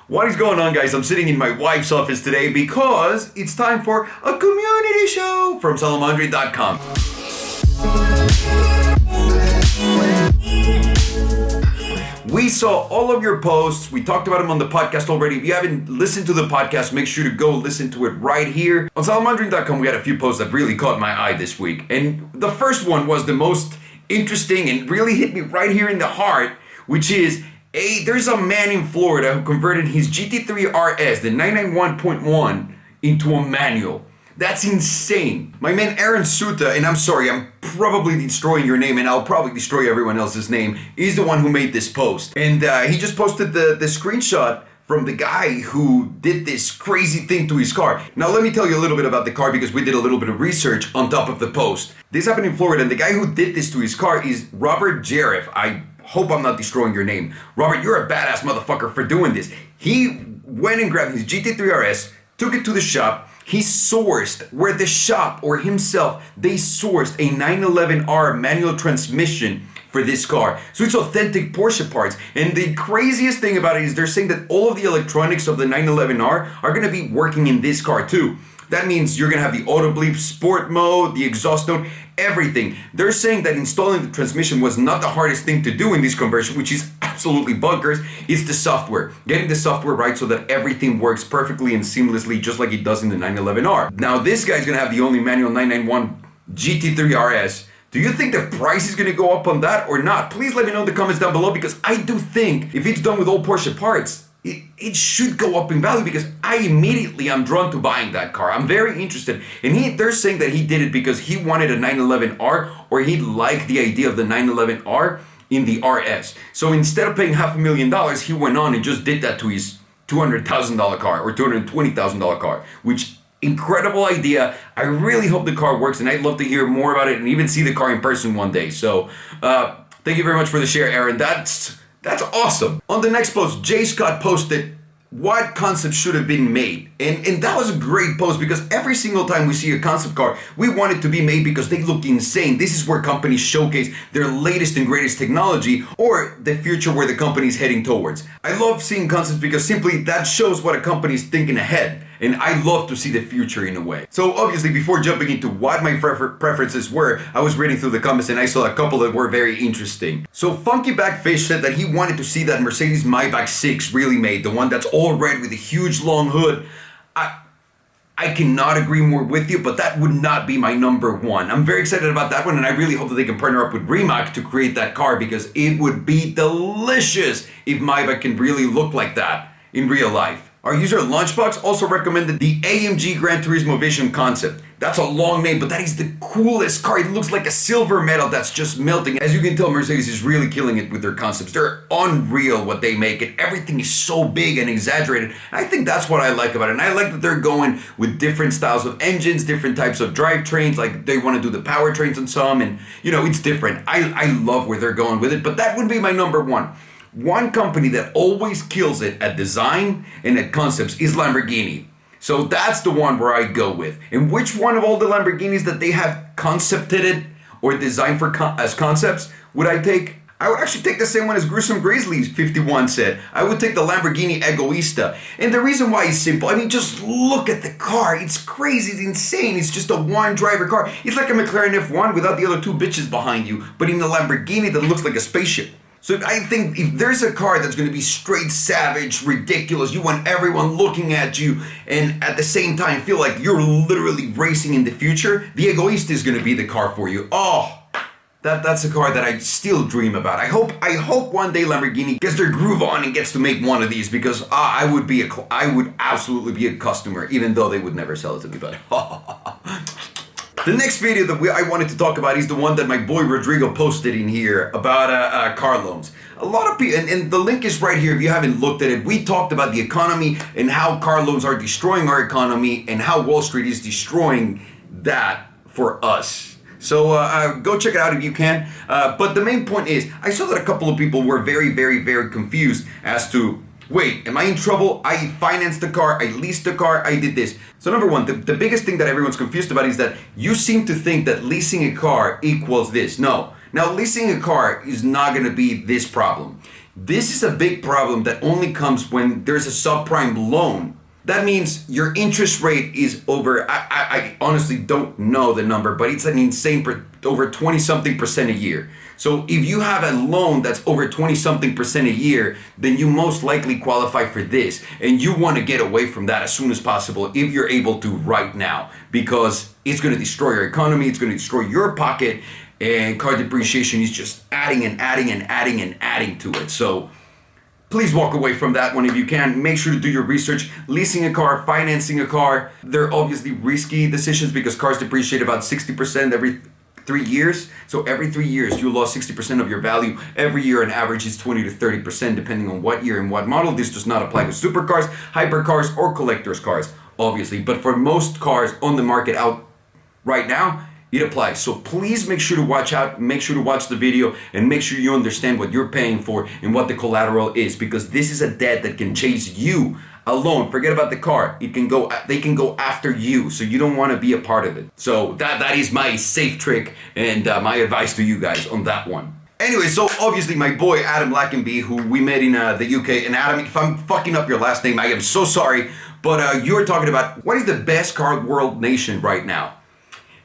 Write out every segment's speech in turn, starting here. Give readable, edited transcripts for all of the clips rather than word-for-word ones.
What is going on, guys? I'm sitting in my wife's office today because it's time for a community show from Salomondrin.com. We saw all of your posts. We talked about them on the podcast already. If you haven't listened to the podcast, make sure to go listen to it right here. On Salomondrin.com, we had a few posts that really caught my eye this week. And the first one was the most interesting and really hit me right here in the heart, which is, there's a man in Florida who converted his GT3 RS, the 991.1, into a manual. That's insane. My man Aaronceuta, and I'm sorry, I'm probably destroying your name, and I'll probably destroy everyone else's name, is the one who made this post. And he just posted the screenshot from the guy who did this crazy thing to his car. Now let me tell you a little bit about the car because we did a little bit of research on top of the post. This happened in Florida, and the guy who did this to his car is Robert Jaref. I hope I'm not destroying your name. Robert, you're a badass motherfucker for doing this. He went and grabbed his GT3 RS, took it to the shop. He sourced, where the shop or himself, they sourced a 911R manual transmission for this car. So it's authentic Porsche parts. And the craziest thing about it is they're saying that all of the electronics of the 911R are gonna be working in this car too. That means you're gonna have the auto bleep, sport mode, the exhaust note, everything. They're saying that installing the transmission was not the hardest thing to do in this conversion, which is absolutely bonkers. It's the software. Getting the software right so that everything works perfectly and seamlessly just like it does in the 911R. Now this guy's gonna have the only manual 991 GT3 RS. Do you think the price is gonna go up on that or not? Please let me know in the comments down below because I do think if it's done with all Porsche parts, it should go up in value because I immediately am drawn to buying that car. I'm very interested. And they're saying that he did it because he wanted a 911R or he liked the idea of the 911R in the RS. So instead of paying $500,000, he went on and just did that to his $200,000 car or $220,000 car, which incredible idea. I really hope the car works and I'd love to hear more about it and even see the car in person one day. So thank you very much for the share, Aaron. That's awesome. On the next post, Jay Scott posted what concept should have been made. And that was a great post because every single time we see a concept car, we want it to be made because they look insane. This is where companies showcase their latest and greatest technology or the future where the company is heading towards. I love seeing concepts because simply that shows what a company is thinking ahead. And I love to see the future in a way. So obviously before jumping into what my preferences were, I was reading through the comments and I saw a couple that were very interesting. So Funky Backfish said that he wanted to see that Mercedes Maybach 6 really made, the one that's all red with a huge long hood. I cannot agree more with you, but that would not be my number one. I'm very excited about that one and I really hope that they can partner up with Rimac to create that car because it would be delicious if Maybach can really look like that in real life. Our user Lunchbox also recommended the AMG Gran Turismo Vision concept. That's a long name, but that is the coolest car. It looks like a silver metal that's just melting. As you can tell, Mercedes is really killing it with their concepts. They're unreal what they make, and everything is so big and exaggerated. And I think that's what I like about it. And I like that they're going with different styles of engines, different types of drivetrains, like they want to do the powertrains on some, and it's different. I love where they're going with it, but that would be my number one. One company that always kills it at design and at concepts is Lamborghini. So that's the one where I go with. And which one of all the Lamborghinis that they have concepted it or designed for as concepts would I take? I would actually take the same one as Gruesome Grizzly's 51 said. I would take the Lamborghini Egoista. And the reason why is simple. I mean, just look at the car. It's crazy. It's insane. It's just a one-driver car. It's like a Mclaren F1 without the other two bitches behind you, but in a Lamborghini that looks like a spaceship. So I think if there's a car that's going to be straight savage, ridiculous, you want everyone looking at you and at the same time feel like you're literally racing in the future, the Egoista is going to be the car for you. Oh, that's a car that I still dream about. I hope one day Lamborghini gets their groove on and gets to make one of these because I would absolutely be a customer even though they would never sell it to me. But the next video that I wanted to talk about is the one that my boy Rodrigo posted in here about car loans. A lot of people, and the link is right here if you haven't looked at it. We talked about the economy and how car loans are destroying our economy and how Wall Street is destroying that for us. So go check it out if you can. But the main point is, I saw that a couple of people were very, very, very confused as to, wait, am I in trouble? I financed the car, I leased the car, I did this. So number one, the biggest thing that everyone's confused about is that you seem to think that leasing a car equals this. No. Now, leasing a car is not going to be this problem. This is a big problem that only comes when there's a subprime loan. That means your interest rate is over, I honestly don't know the number, but it's an insane, over 20 something percent a year. So if you have a loan that's over 20 something percent a year, then you most likely qualify for this. And you want to get away from that as soon as possible if you're able to right now, because it's going to destroy your economy, it's going to destroy your pocket, and car depreciation is just adding and adding and adding and adding to it. So please walk away from that one if you can. Make sure to do your research. Leasing a car, financing a car, they're obviously risky decisions because cars depreciate about 60% every 3 years. So every 3 years, you lost 60% of your value. Every year, on average, is 20 to 30%, depending on what year and what model. This does not apply with supercars, hypercars, or collector's cars, obviously. But for most cars on the market out right now, it applies. So please make sure to watch out, make sure to watch the video, and make sure you understand what you're paying for and what the collateral is, because this is a debt that can chase you alone. Forget about the car. They can go after you, so you don't want to be a part of it. So that is my safe trick and my advice to you guys on that one. Anyway, so obviously my boy Adamlackenby, who we met in the UK, and Adam, if I'm fucking up your last name, I am so sorry, but you're talking about what is the best car world nation right now?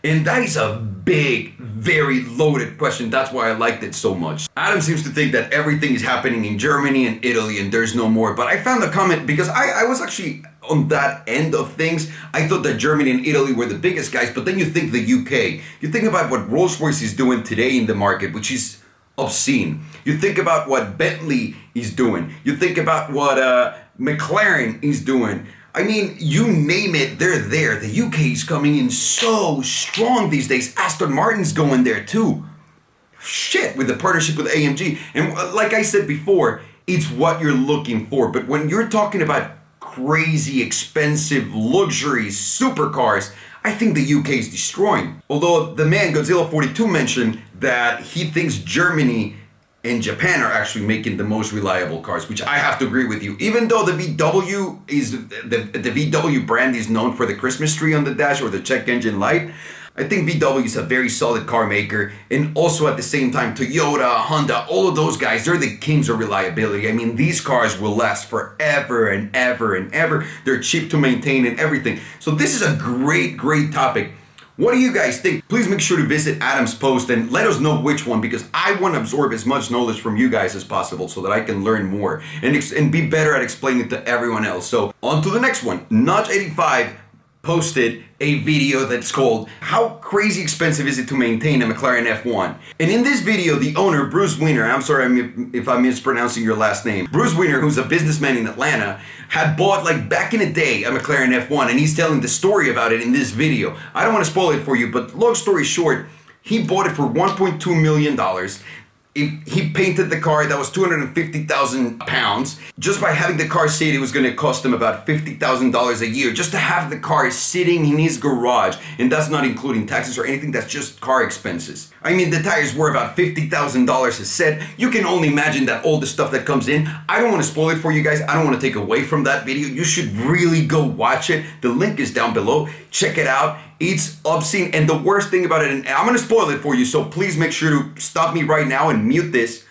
And that is a big, very loaded question. That's why I liked it so much. Adam seems to think that everything is happening in Germany and Italy and there's no more. But I found a comment because I was actually on that end of things. I thought that Germany and Italy were the biggest guys, but then you think the UK. You think about what Rolls-Royce is doing today in the market, which is obscene. You think about what Bentley is doing. You think about what Mclaren is doing. I mean, you name it, they're there. The UK is coming in so strong these days. Aston Martin's going there too. Shit, with the partnership with AMG. And like I said before, it's what you're looking for. But when you're talking about crazy, expensive, luxury supercars, I think the UK is destroying. Although the man, Godzilla42, mentioned that he thinks Germany and Japan are actually making the most reliable cars, which I have to agree with you. Even though the VW is the VW brand is known for the Christmas tree on the dash or the check engine light, I think VW is a very solid car maker. And also at the same time, Toyota, Honda, all of those guys, they're the kings of reliability. I mean, these cars will last forever and ever and ever. They're cheap to maintain and everything. So this is a great, great topic. What do you guys think? Please make sure to visit Adam's post and let us know which one, because I want to absorb as much knowledge from you guys as possible so that I can learn more and be better at explaining it to everyone else. So on to the next one. Notch85 posted a video that's called "How Crazy Expensive Is It to Maintain a Mclaren F1?" And in this video, the owner, Bruce Wiener, I'm sorry if I'm mispronouncing your last name, Bruce Wiener, who's a businessman in Atlanta, had bought, like back in the day, a McLaren F1, and he's telling the story about it in this video. I don't want to spoil it for you, but long story short, he bought it for $1.2 million. He painted the car. That was 250,000 pounds. Just by having the car sit, it was going to cost him about $50,000 a year just to have the car sitting in his garage. And that's not including taxes or anything. That's just car expenses. I mean, the tires were about $50,000 a set. You can only imagine that all the stuff that comes in. I don't want to spoil it for you guys. I don't want to take away from that video. You should really go watch it. The link is down below. Check it out. It's obscene, and the worst thing about it, and I'm gonna spoil it for you, so please make sure to stop me right now and mute this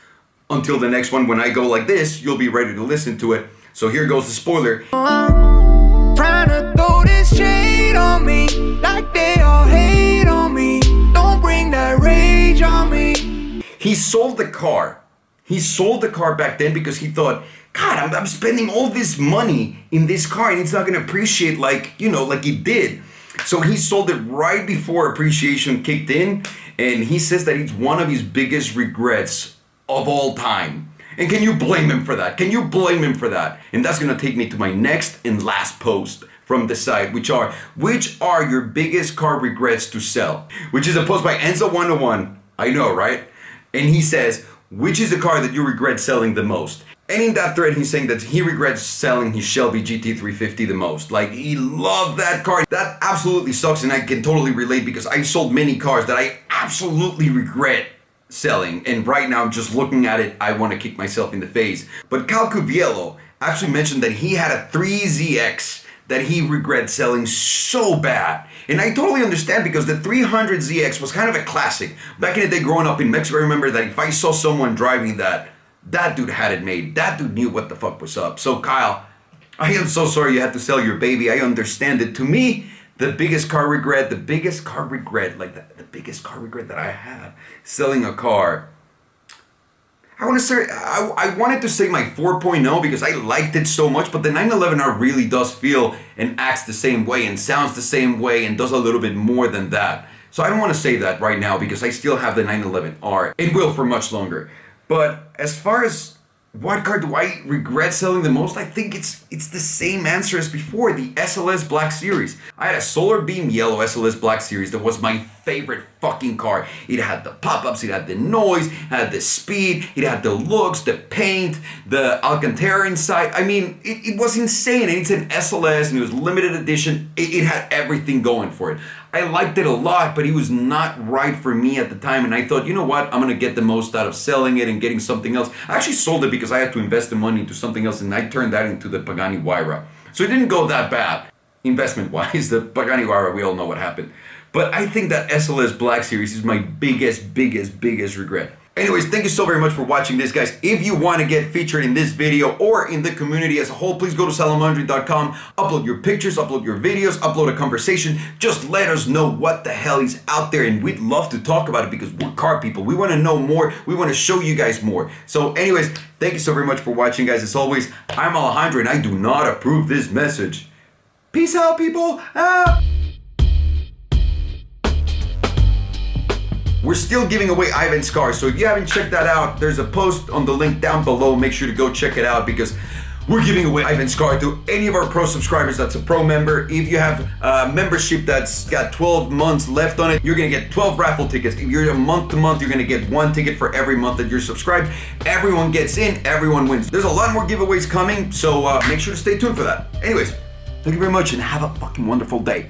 until the next one. When I go like this, you'll be ready to listen to it. So here goes the spoiler. Trying to throw this shade on me, like they all hate on me. Don't bring that rage on me. He sold the car. He sold the car back then because he thought, God, I'm spending all this money in this car and it's not gonna appreciate like it did. So he sold it right before appreciation kicked in, and he says that it's one of his biggest regrets of all time. And can you blame him for that? Can you blame him for that? And that's gonna take me to my next and last post from the site, which are your biggest car regrets to sell? Which is a post by Enzo101. I know, right? And he says, which is the car that you regret selling the most? And in that thread, he's saying that he regrets selling his Shelby GT350 the most. Like, he loved that car. That absolutely sucks, and I can totally relate because I've sold many cars that I absolutely regret selling. And right now, just looking at it, I want to kick myself in the face. But Cal Cuviello actually mentioned that he had a 3ZX that he regrets selling so bad. And I totally understand because the 300ZX was kind of a classic. Back in the day growing up in Mexico, I remember that if I saw someone driving that That dude had it made. That dude knew what the fuck was up. So Kyle, I am so sorry you had to sell your baby. I understand it. To me, the biggest car regret that I have selling a car, I wanted to say my 4.0 because I liked it so much, but the 911R really does feel and acts the same way and sounds the same way and does a little bit more than that. So I don't want to say that right now because I still have the 911R and will for much longer. But as far as what car do I regret selling the most, I think it's the same answer as before, the SLS Black Series. I had a Solar Beam Yellow SLS Black Series that was my favorite fucking car. It had the pop-ups, it had the noise, it had the speed, it had the looks, the paint, the Alcantara inside. I mean, it was insane, and it's an SLS, and it was limited edition. It had everything going for it. I liked it a lot, but it was not right for me at the time, and I thought, you know what, I'm gonna get the most out of selling it and getting something else. I actually sold it because I had to invest the money into something else, and I turned that into the Pagani Huayra. So it didn't go that bad, investment-wise. The Pagani Huayra, we all know what happened. But I think that SLS Black Series is my biggest regret. Anyways, thank you so very much for watching this, guys. If you want to get featured in this video or in the community as a whole, please go to salomondrin.com, upload your pictures, upload your videos, upload a conversation. Just let us know what the hell is out there, and we'd love to talk about it because we're car people. We want to know more. We want to show you guys more. So anyways, thank you so very much for watching, guys. As always, I'm Alejandro, and I do not approve this message. Peace out, people. We're still giving away Ivan's car, so if you haven't checked that out, there's a post on the link down below. Make sure to go check it out because we're giving away Ivan's car to any of our pro subscribers that's a pro member. If you have a membership that's got 12 months left on it, you're gonna get 12 raffle tickets. If you're a month to month, you're gonna get 1 ticket for every month that you're subscribed. Everyone gets in, everyone wins. There's a lot more giveaways coming, so make sure to stay tuned for that. Anyways, thank you very much and have a fucking wonderful day.